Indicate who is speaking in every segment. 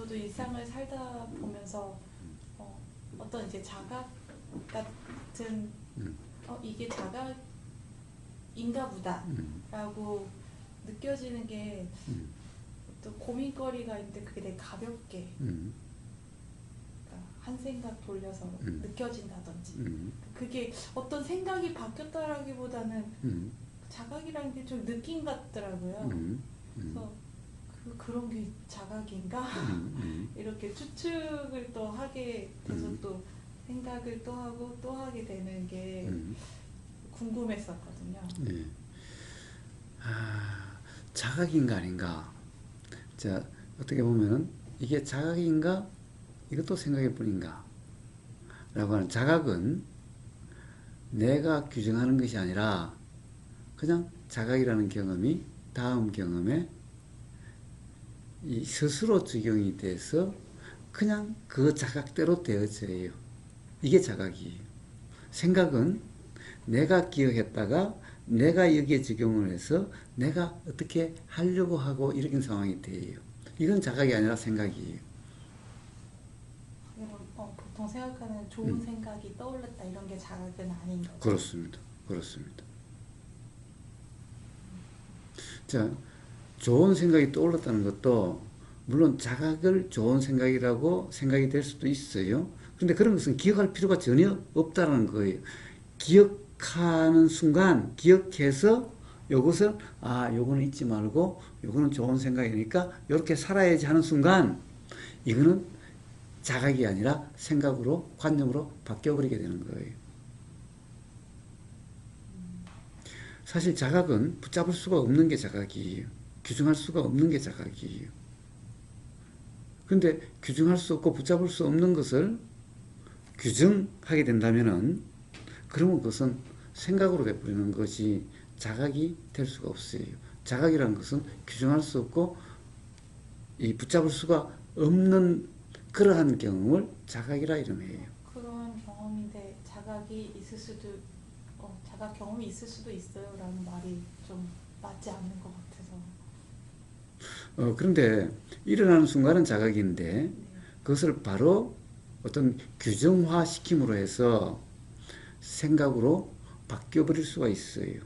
Speaker 1: 저도 일상을 살다 보면서 어떤 이제 자각 같은 이게 자각인가 보다라고 느껴지는 게 또 고민거리가 있는데 그게 되게 가볍게 그러니까 한 생각 돌려서 느껴진다든지 그게 어떤 생각이 바뀌었다라기보다는 자각이라는 게 좀 느낌 같더라고요. 그래서 그런 게 자각인가? 이렇게 추측을 또 하게 돼서 또 생각을 또 하고 또 하게 되는 게 궁금했었거든요.
Speaker 2: 네. 자각인가 아닌가. 자, 어떻게 보면은 이게 자각인가? 이것도 생각일 뿐인가? 라고 하는 자각은 내가 규정하는 것이 아니라 그냥 자각이라는 경험이 다음 경험에 이 스스로 적용이 돼서 그냥 그 자각대로 되어져요. 이게 자각이에요. 생각은 내가 기억했다가 내가 여기에 적용을 해서 내가 어떻게 하려고 하고 이런 상황이 돼요. 이건 자각이 아니라 생각이에요.
Speaker 1: 보통 생각하는 좋은 생각이 떠올랐다 이런 게 자각은 아닌 거죠?
Speaker 2: 그렇습니다. 그렇습니다. 자, 좋은 생각이 떠올랐다는 것도 물론 자각을 좋은 생각이라고 생각이 될 수도 있어요. 그런데 그런 것은 기억할 필요가 전혀 없다는 거예요. 기억하는 순간 기억해서 요것을 요거는 잊지 말고 요거는 좋은 생각이니까 이렇게 살아야지 하는 순간 이거는 자각이 아니라 생각으로 관념으로 바뀌어버리게 되는 거예요. 사실 자각은 붙잡을 수가 없는 게 자각이에요. 규정할 수가 없는 게 자각이에요. 근데 규정할 수 없고 붙잡을 수 없는 것을 규정하게 된다면은 그러면 그것은 생각으로 돼버리는 것이 자각이 될 수가 없어요. 자각이라는 것은 규정할 수 없고 이 붙잡을 수가 없는 그러한 경험을 자각이라 이름해요.
Speaker 1: 그런 경험인데 자각이 있을 수도 자각 경험이 있을 수도 있어요 라는 말이 좀 맞지 않는 것 같아서.
Speaker 2: 그런데 일어나는 순간은 자각인데 그것을 바로 어떤 규정화 시킴으로 해서 생각으로 바뀌어버릴 수가 있어요.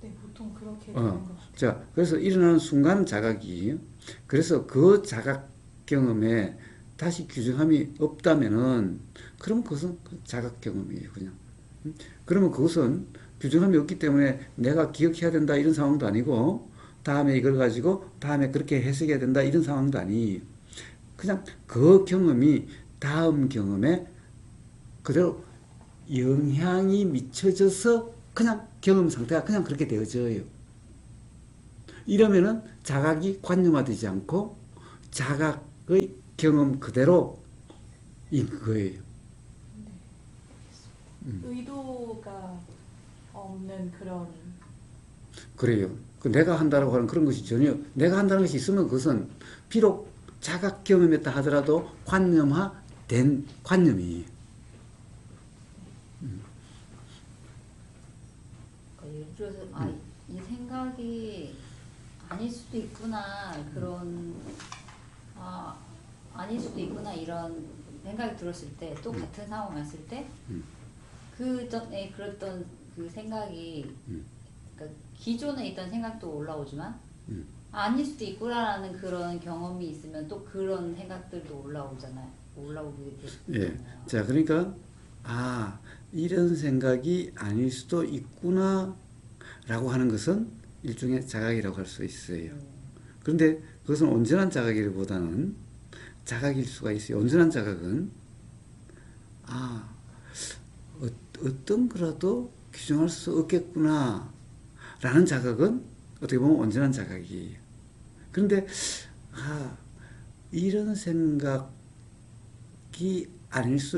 Speaker 1: 네, 보통 그렇게 되는 것 같아요.
Speaker 2: 자, 그래서 일어나는 순간은 자각이에요. 그래서 그 자각 경험에 다시 규정함이 없다면은 그러면 그것은 자각 경험이에요, 그냥. 그러면 그것은 규정함이 없기 때문에 내가 기억해야 된다 이런 상황도 아니고 다음에 이걸 가지고 다음에 그렇게 해석해야 된다 이런 상황도 아니에요. 그냥 그 경험이 다음 경험에 그대로 영향이 미쳐져서 그냥 경험 상태가 그냥 그렇게 되어져요. 이러면은 자각이 관념화되지 않고 자각의 경험 그대로인 거예요.
Speaker 1: 의도가 없는 그런.
Speaker 2: 그래요. 내가 한다라고 하는 그런 것이 전혀, 내가 한다는 것이 있으면 그것은 비록 자각 경험했다 하더라도 관념화된 관념이에요.
Speaker 3: 예를 들어서 이 생각이 아닐 수도 있구나 그런 아닐 수도 있구나 이런 생각이 들었을 때 또 같은 상황 왔을 때 그 전에 그랬던 그 생각이 그러니까 기존에 있던 생각도 올라오지만 아닐 수도 있구나라는 그런 경험이 있으면 또 그런 생각들도 올라오게 되잖아요.
Speaker 2: 예. 자, 그러니까 이런 생각이 아닐 수도 있구나 라고 하는 것은 일종의 자각이라고 할 수 있어요. 그런데 그것은 온전한 자각이기보다는 자각일 수가 있어요. 온전한 자각은 어떤 거라도 규정할 수 없겠구나 라는 자각은 어떻게 보면 온전한 자각이에요. 그런데 이런 생각이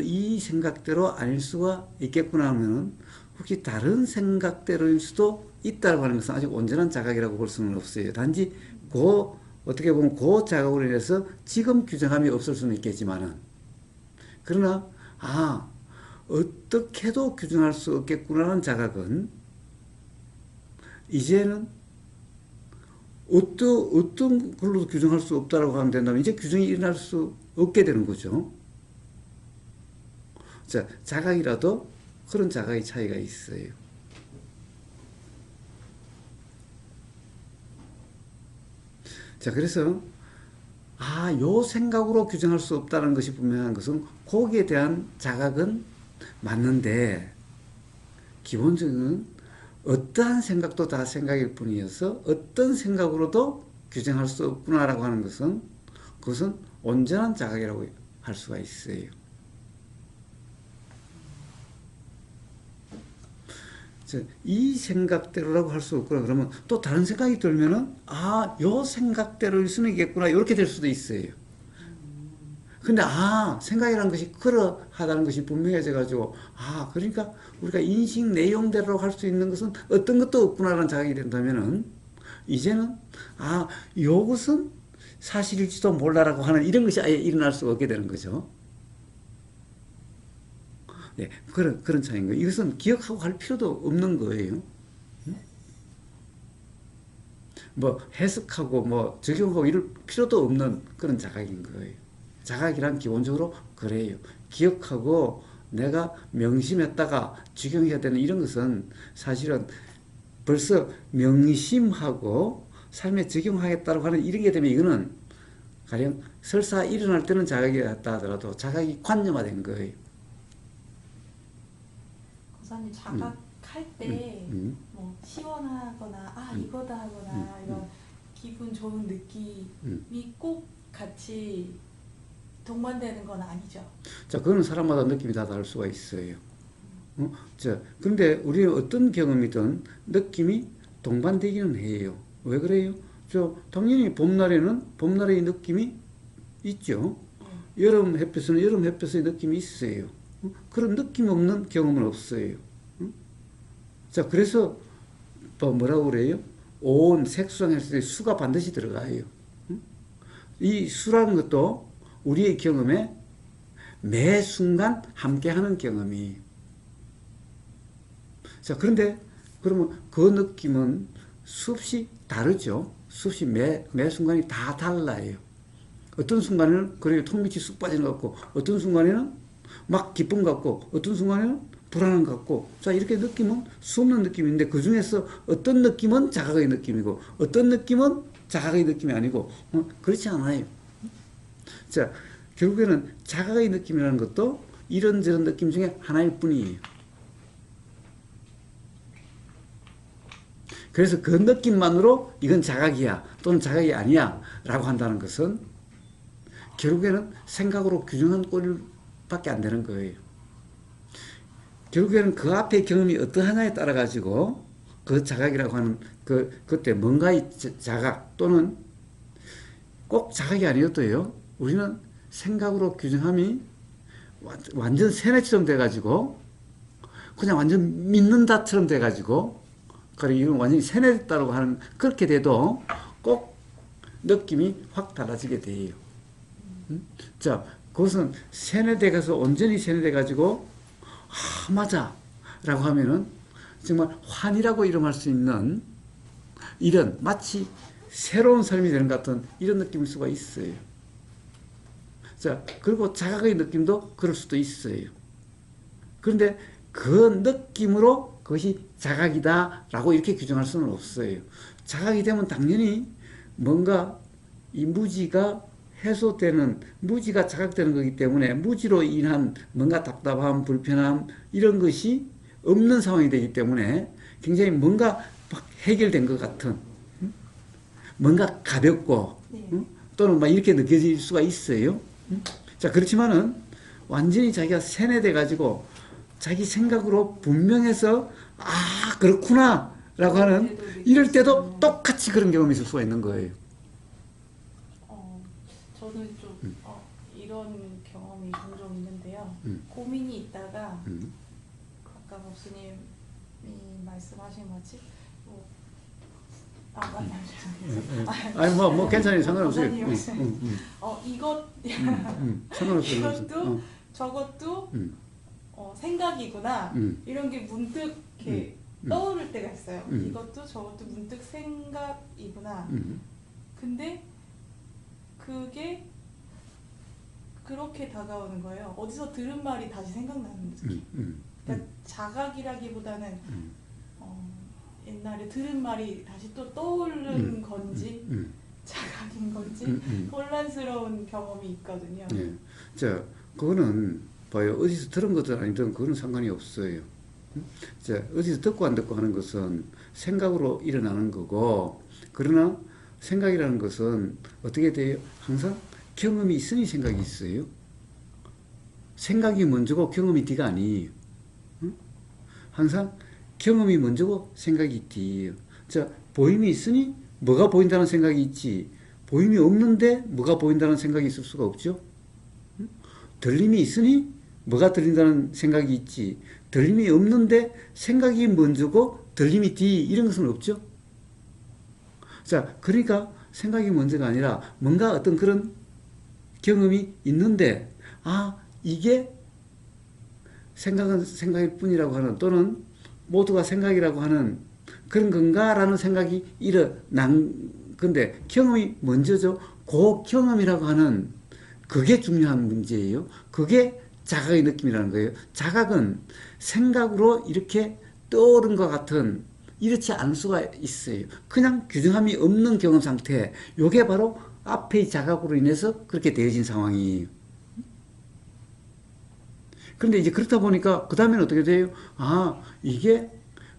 Speaker 2: 이 생각대로 아닐 수가 있겠구나 하면 혹시 다른 생각대로일 수도 있다고 하는 것은 아직 온전한 자각이라고 볼 수는 없어요. 단지 어떻게 보면 그 자각으로 인해서 지금 규정함이 없을 수는 있겠지만은 그러나 어떻게도 규정할 수 없겠구나라는 자각은 이제는 어떤 걸로도 규정할 수 없다라고 하면 된다면 이제 규정이 일어날 수 없게 되는 거죠. 자, 자각이라도 그런 자각의 차이가 있어요. 자, 그래서 요 생각으로 규정할 수 없다는 것이 분명한 것은 거기에 대한 자각은 맞는데 기본적인 어떠한 생각도 다 생각일 뿐이어서 어떤 생각으로도 규정할 수 없구나라고 하는 것은 그것은 온전한 자각이라고 할 수가 있어요. 이 생각대로라고 할 수 없구나 그러면 또 다른 생각이 들면은 요 생각대로일 수는 있겠구나 이렇게 될 수도 있어요. 근데 생각이라는 것이 그러하다는 것이 분명해져 가지고 그러니까 우리가 인식 내용대로 할 수 있는 것은 어떤 것도 없구나라는 자각이 된다면은 이제는 요것은 사실일지도 몰라라고 하는 이런 것이 아예 일어날 수가 없게 되는 거죠. 네, 그런 차이인 거예요. 이것은 기억하고 할 필요도 없는 거예요. 뭐 해석하고 뭐 적용하고 이럴 필요도 없는 그런 자각인 거예요. 자각이란 기본적으로 그래요. 기억하고 내가 명심했다가 적용해야 되는 이런 것은 사실은 벌써 명심하고 삶에 적용하겠다고 하는 이런 게 되면 이거는 가령 설사 일어날 때는 자각이었다 하더라도 자각이 관념화된 거예요.
Speaker 1: 고사님 자각할 때 뭐 시원하거나 이거다 하거나 이런 기분 좋은 느낌이 꼭 같이 동반되는 건 아니죠.
Speaker 2: 자, 그거는 사람마다 느낌이 다 다를 수가 있어요. 자, 그런데 우리는 어떤 경험이든 느낌이 동반되기는 해요. 왜 그래요? 당연히 봄날에는 봄날의 느낌이 있죠. 여름 햇볕에는 여름 햇볕의 느낌이 있어요. 그런 느낌 없는 경험은 없어요. 자, 그래서 뭐라고 그래요? 온 색수상에서 수가 반드시 들어가요. 이 수라는 것도 우리의 경험에 매 순간 함께하는 경험이. 자, 그런데 그러면 그 느낌은 수없이 다르죠. 수없이 매 순간이 다 달라요. 어떤 순간에는 그래요 턱밑이 쑥 빠지는 것 같고, 어떤 순간에는 막 기쁨 같고, 어떤 순간에는 불안한 것 같고. 자, 이렇게 느낌은 수없는 느낌인데 그 중에서 어떤 느낌은 자각의 느낌이고 어떤 느낌은 자각의 느낌이 아니고 그렇지 않아요. 자, 결국에는 자각의 느낌이라는 것도 이런저런 느낌 중에 하나일 뿐이에요. 그래서 그 느낌만으로 이건 자각이야 또는 자각이 아니야 라고 한다는 것은 결국에는 생각으로 규정한 꼴밖에 안 되는 거예요. 결국에는 그 앞에 경험이 어떠하냐에 따라 가지고 그 자각이라고 하는 그때 뭔가의 자각 또는 꼭 자각이 아니어도요, 우리는 생각으로 규정함이 완전 세뇌처럼 돼가지고 그냥 완전 믿는다처럼 돼가지고 그래 이건 완전히 세뇌됐다고 하는 그렇게 돼도 꼭 느낌이 확 달라지게 돼요. 자, 그것은 세뇌돼가서 온전히 세뇌돼가지고 맞아 라고 하면은 정말 환이라고 이름할 수 있는 이런 마치 새로운 삶이 되는 것 같은 이런 느낌일 수가 있어요. 자, 그리고 자각의 느낌도 그럴 수도 있어요. 그런데 그 느낌으로 그것이 자각이다 라고 이렇게 규정할 수는 없어요. 자각이 되면 당연히 뭔가 이 무지가 해소되는, 무지가 자각되는 거기 때문에 무지로 인한 뭔가 답답함, 불편함 이런 것이 없는 상황이 되기 때문에 굉장히 뭔가 해결된 것 같은, 뭔가 가볍고 또는 막 이렇게 느껴질 수가 있어요. 자, 그렇지만은 완전히 자기가 세뇌돼 가지고 자기 생각으로 분명해서 그렇구나 라고 하는 이럴 때도 똑같이 그런 경험이 있을 수가 있는 거예요.
Speaker 1: 저는 좀 이런 경험이 종종 있는데요. 고민이 있다가 아까 목수님이 말씀하신 거지?
Speaker 2: 맞나? 뭐 괜찮아요. 상관없어요.
Speaker 1: 이것도 저것도 생각이구나. 이런 게 문득 이렇게 떠오를 때가 있어요. 이것도 저것도 문득 생각이구나. 근데 그게 그렇게 다가오는 거예요. 어디서 들은 말이 다시 생각나는 느낌. 그러니까 자각이라기보다는 옛날에 들은 말이 다시 또 떠오르는 건지 자각인 건지 혼란스러운 경험이 있거든요.
Speaker 2: 예. 자, 그거는 봐요. 어디서 들은 것든 아니든 그거는 상관이 없어요. 자, 어디서 듣고 안 듣고 하는 것은 생각으로 일어나는 거고, 그러나 생각이라는 것은 어떻게 돼요? 항상 경험이 있으니 생각이 있어요. 생각이 먼저고 경험이 뒤가 아니에요. 항상 경험이 먼저고 생각이 뒤에요. 자, 보임이 있으니 뭐가 보인다는 생각이 있지. 보임이 없는데 뭐가 보인다는 생각이 있을 수가 없죠. 들림이 있으니 뭐가 들린다는 생각이 있지. 들림이 없는데 생각이 먼저고 들림이 뒤, 이런 것은 없죠. 자, 그러니까 생각이 먼저가 아니라 뭔가 어떤 그런 경험이 있는데, 아, 이게 생각은 생각일 뿐이라고 하는, 또는 모두가 생각이라고 하는 그런 건가라는 생각이 일어난 건데, 경험이 먼저죠. 그 경험이라고 하는 그게 중요한 문제예요. 그게 자각의 느낌이라는 거예요. 자각은 생각으로 이렇게 떠오른 것 같은, 이렇지 않을 수가 있어요. 그냥 규정함이 없는 경험 상태, 요게 바로 앞의 자각으로 인해서 그렇게 되어진 상황이에요. 그런데 이제 그렇다 보니까 그 다음에는 어떻게 돼요? 아, 이게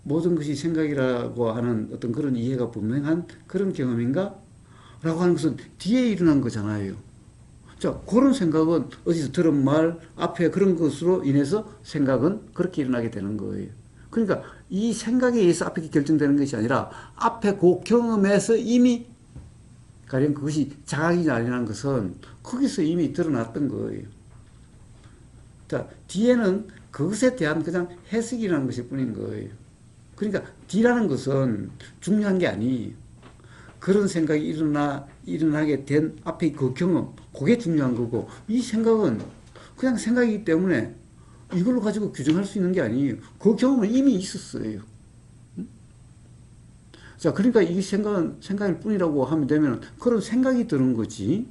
Speaker 2: 모든 것이 생각이라고 하는 어떤 그런 이해가 분명한 그런 경험인가? 라고 하는 것은 뒤에 일어난 거잖아요. 자, 그런 생각은 어디서 들은 말, 앞에 그런 것으로 인해서 생각은 그렇게 일어나게 되는 거예요. 그러니까 이 생각에 의해서 앞에 결정되는 것이 아니라 앞에 그 경험에서 이미 가령 그것이 자각이냐 아니라는 것은 거기서 이미 드러났던 거예요. 자, 뒤에는 그것에 대한 그냥 해석이라는 것일 뿐인 거예요. 그러니까 뒤라는 것은 중요한 게 아니에요. 그런 생각이 일어나게 된 앞에 그 경험, 그게 중요한 거고, 이 생각은 그냥 생각이기 때문에 이걸로 가지고 규정할 수 있는 게 아니에요. 그 경험은 이미 있었어요. 자, 그러니까 이 생각은 생각일 뿐이라고 하면 되면 그런 생각이 드는 거지,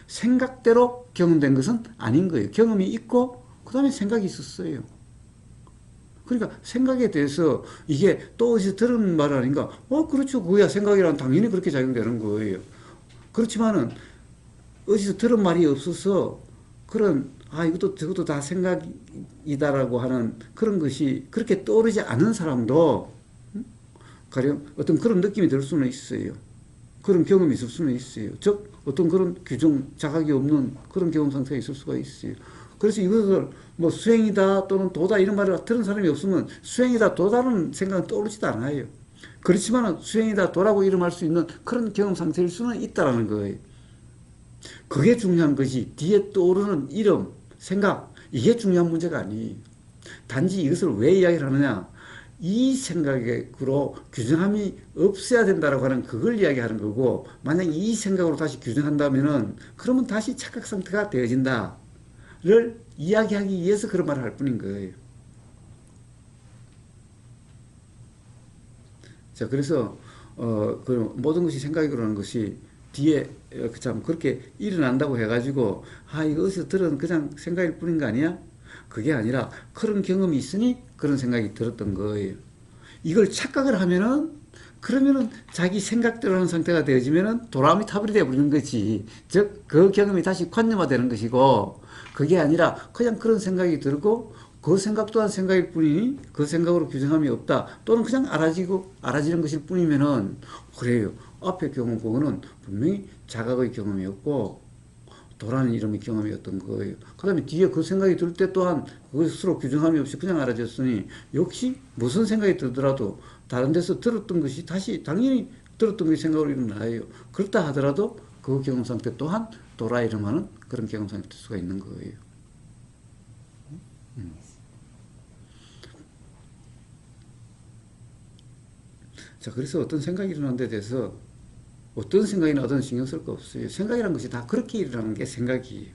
Speaker 2: 생각대로 경험된 것은 아닌 거예요. 경험이 있고 그 다음에 생각이 있었어요. 그러니까 생각에 대해서 이게 또 어디서 들은 말 아닌가? 그렇죠. 그거야 생각이란 당연히 그렇게 작용되는 거예요. 그렇지만은 어디서 들은 말이 없어서 그런, 이것도 저것도 다 생각이다라고 하는 그런 것이 그렇게 떠오르지 않은 사람도 가령 어떤 그런 느낌이 들 수는 있어요. 그런 경험이 있을 수는 있어요. 즉 어떤 그런 규정, 자각이 없는 그런 경험 상태가 있을 수가 있어요. 그래서 이것을 뭐 수행이다 또는 도다 이런 말을 들은 사람이 없으면 수행이다 도다는 생각은 떠오르지도 않아요. 그렇지만 수행이다 도라고 이름할 수 있는 그런 경험 상태일 수는 있다라는 거예요. 그게 중요한 것이 뒤에 떠오르는 이름, 생각, 이게 중요한 문제가 아니에요. 단지 이것을 왜 이야기를 하느냐, 이 생각으로 규정함이 없어야 된다라고 하는 그걸 이야기하는 거고, 만약 이 생각으로 다시 규정한다면은 그러면 다시 착각 상태가 되어진다를 이야기하기 위해서 그런 말을 할 뿐인 거예요. 자, 그래서 그 모든 것이 생각이라고 하는 것이 뒤에 참 그렇게 일어난다고 해가지고 이거 어디서 들은 그냥 생각일 뿐인 거 아니야? 그게 아니라 그런 경험이 있으니 그런 생각이 들었던 거예요. 이걸 착각을 하면은 그러면은 자기 생각대로 하는 상태가 되어지면은 도라미 타불이 되어버리는 거지. 즉 그 경험이 다시 관념화되는 것이고, 그게 아니라 그냥 그런 생각이 들고 그 생각 또한 생각일 뿐이니 그 생각으로 규정함이 없다, 또는 그냥 알아지는 것일 뿐이면은 그래요. 앞에 경험, 그거는 분명히 자각의 경험이었고 도라는 이름의 경험이었던 거예요. 그 다음에 뒤에 그 생각이 들 때 또한 그것으로 규정함이 없이 그냥 알아졌으니 역시 무슨 생각이 들더라도 다른 데서 들었던 것이 다시 당연히 들었던 것이 생각으로 일어나요. 그렇다 하더라도 그 경험 상태 또한 도라 이름하는 그런 경험 상태일 수가 있는 거예요. 자, 그래서 어떤 생각이 일어나는 데 대해서 어떤 생각이나 어떤 신경 쓸 거 없어요. 생각이라는 것이 다 그렇게 일어나는 게 생각이에요.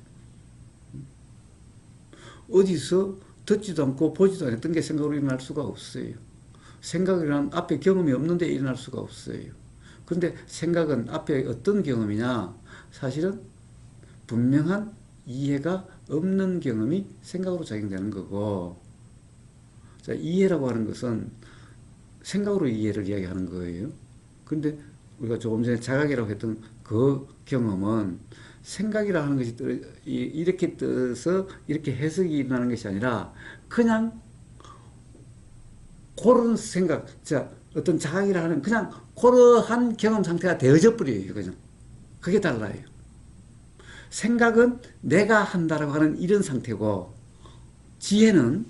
Speaker 2: 어디서 듣지도 않고 보지도 않았던 게 생각으로 일어날 수가 없어요. 생각이란 앞에 경험이 없는데 일어날 수가 없어요. 근데 생각은 앞에 어떤 경험이냐? 사실은 분명한 이해가 없는 경험이 생각으로 작용되는 거고, 자, 이해라고 하는 것은 생각으로 이해를 이야기하는 거예요. 근데 우리가 조금 전에 자각이라고 했던 그 경험은 생각이라 하는 것이 이렇게 떠서 이렇게 해석이 일어나는 것이 아니라 그냥 그런 생각, 자, 어떤 자각이라 하는 그냥 그러한 경험 상태가 되어져 버려요. 그냥. 그게 달라요. 생각은 내가 한다라고 하는 이런 상태고, 지혜는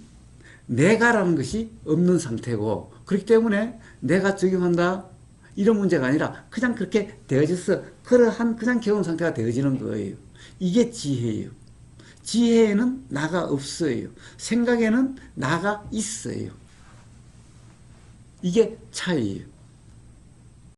Speaker 2: 내가라는 것이 없는 상태고, 그렇기 때문에 내가 적용한다 이런 문제가 아니라 그냥 그렇게 되어져서 그러한 그냥 경험 상태가 되어지는 거예요. 이게 지혜예요. 지혜에는 나가 없어요. 생각에는 나가 있어요. 이게 차이예요.